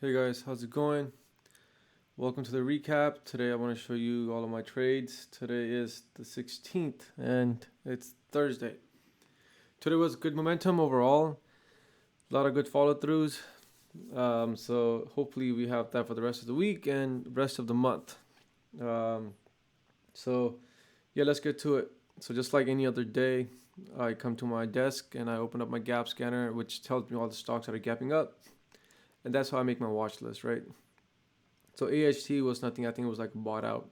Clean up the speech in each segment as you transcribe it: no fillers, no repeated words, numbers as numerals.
Hey guys, how's it going? Welcome to the recap. Today I want to show you all of my trades. Today is the 16th and it's Thursday. Today was good momentum overall. A lot of good follow throughs. So hopefully we have that for the rest of the week and rest of the month. Um, so yeah, let's get to it. So just like any other day, I come to my desk and I open up my gap scanner, which tells me all the stocks that are gapping up. And that's how I make my watch list, right? So AHT was nothing. I think it was like bought out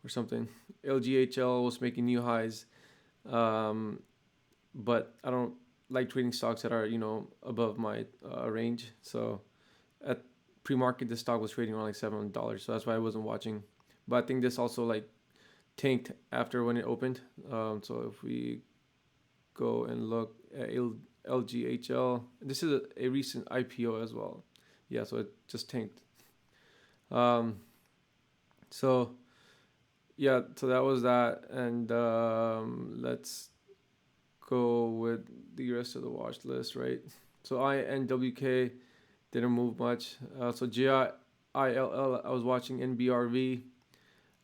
or something. LGHL was making new highs, um, but I don't like trading stocks that are above my range. So at pre-market, this stock was trading around like $7, so that's why I wasn't watching. But I think this also like tanked after when it opened. So if we go and look at LGHL, this is a recent IPO as well. Yeah, so it just tanked. Um, so yeah, so that was that, and let's go with the rest of the watch list, right? So INWK didn't move much. So GIILL, I was watching NBRV.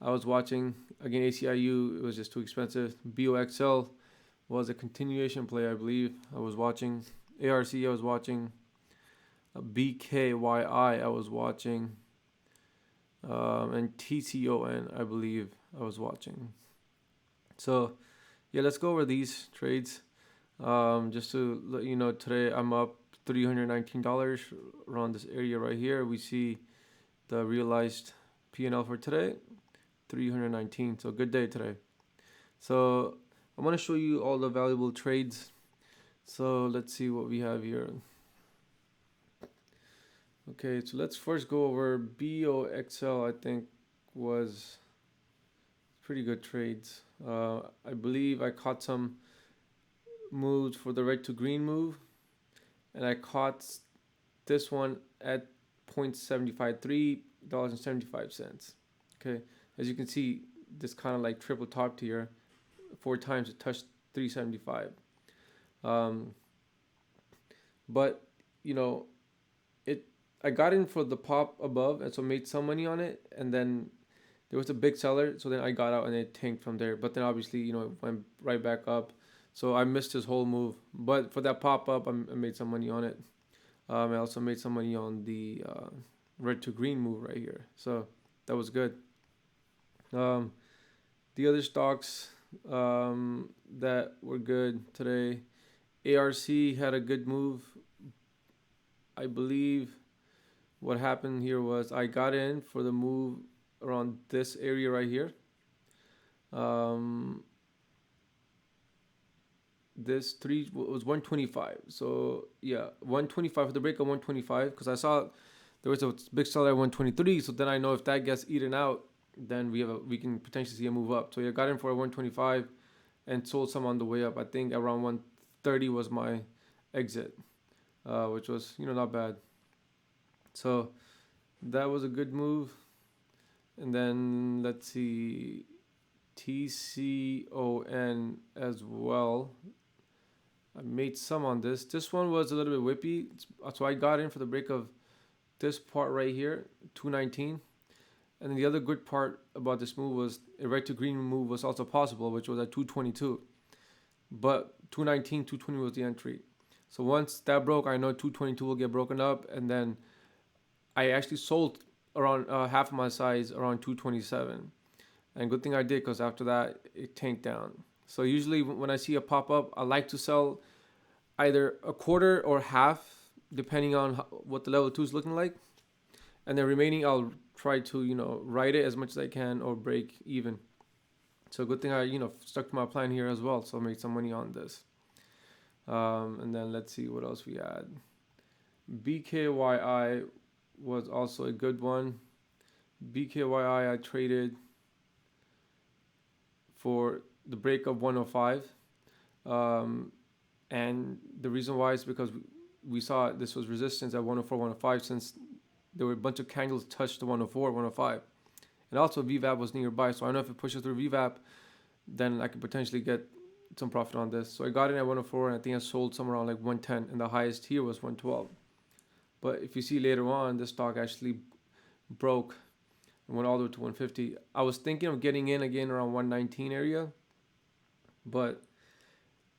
I was watching again ACIU. It was just too expensive. BOXL was a continuation play, I believe. I was watching ARC. I was watching BKYI. I was watching and TCON. I believe I was watching. So yeah, let's go over these trades. Just to let you know, today I'm up $319 around this area right here. We see the realized P&L for today, 319. So good day today. So I'm gonna show you all the valuable trades. So let's see what we have here. Okay, so let's first go over BOXL. I think was pretty good trades. I believe I caught some moves for the red to green move, and I caught this one at $0.753.75. Okay, as you can see, this kind of like triple topped here 4 times. It touched 375. Um, but you know, it I got in for the pop above, and so made some money on it, and then there was a big seller, so then I got out and it tanked from there. But then obviously, it went right back up. So I missed his whole move. But for that pop up, I made some money on it. I also made some money on the red to green move right here. So that was good. Um, the other stocks that were good today, ARC had a good move. I believe what happened here was I got in for the move around this area right here. This three was 125. So yeah, 125 for the break of 125 because I saw there was a big seller at 123. So then I know if that gets eaten out, then we can potentially see a move up. So yeah, got in for a 125 and sold some on the way up. I think around 130 was my exit, which was not bad. So that was a good move. And then let's see, TCON as well. I made some on this. This one was a little bit whippy, so I got in for the break of this part right here, 219. And then the other good part about this move was a red to green move was also possible, which was at 222. But 219, 220 was the entry. So once that broke, I know 222 will get broken up, and then I actually sold around half of my size around 227. And good thing I did because after that it tanked down. So usually when I see a pop up, I like to sell either a quarter or half, depending on what the level 2 is looking like, and the remaining I'll try to ride it as much as I can or break even. So good thing I stuck to my plan here as well. So I made some money on this. And then let's see what else we had. BKYI was also a good one. BKYI I traded for the break of 105. And the reason why is because we saw this was resistance at 104, 105 since there were a bunch of candles touched the 104, 105. And also VWAP was nearby. So I know if it pushes through VWAP, then I could potentially get some profit on this. So I got in at 104 and I think I sold somewhere around like 110 and the highest here was 112. But if you see later on, the stock actually broke and went all the way to 150. I was thinking of getting in again around 119 area, but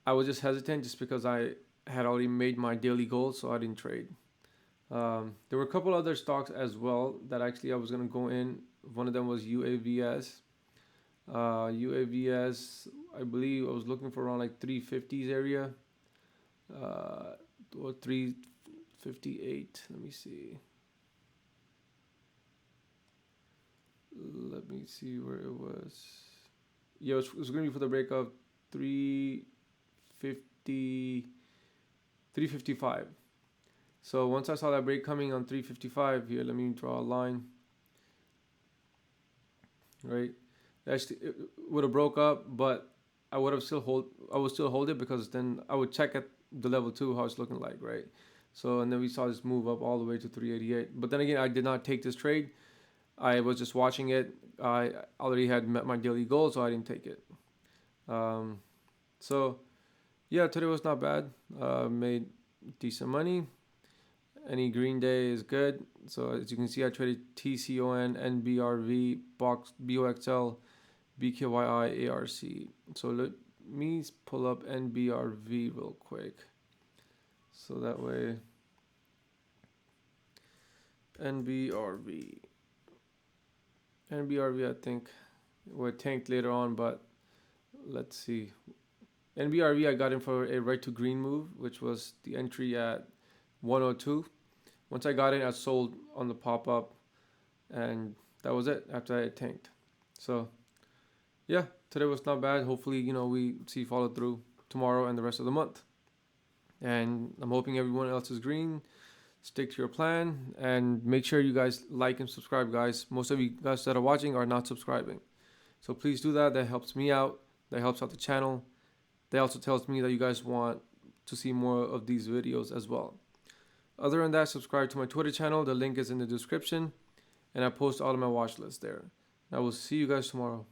I was just hesitant just because I had already made my daily goal, so I didn't trade. There were a couple other stocks as well that actually I was gonna go in. One of them was UAVS. UAVS, I believe I was looking for around like 350s area, or 358. Let me see. Let me see where it was. Yeah, it was gonna be for the break of 350, 355. So once I saw that break coming on 355 here, let me draw a line. Right, actually it would have broke up, but I would still hold it, because then I would check at the level 2 how it's looking like, right? So, and then we saw this move up all the way to 388. But then again, I did not take this trade. I was just watching it. I already had met my daily goal, so I didn't take it. So yeah, today was not bad. Made decent money. Any green day is good. So as you can see, I traded TCON, NBRV, BOXL, BKYI, AARC. So let me pull up NBRV real quick. So that way, NBRV, I think would tanked later on, but let's see. NBRV I got in for a right to green move, which was the entry at 102. Once I got in, I sold on the pop up, and that was it after I tanked. So yeah, today was not bad. Hopefully, we see follow through tomorrow and the rest of the month. And I'm hoping everyone else is green. Stick to your plan and make sure you guys like and subscribe, guys. Most of you guys that are watching are not subscribing, so please do that. That helps me out. That helps out the channel. That also tells me that you guys want to see more of these videos as well. Other than that, subscribe to my Twitter channel. The link is in the description, and I post all of my watch lists there. I will see you guys tomorrow.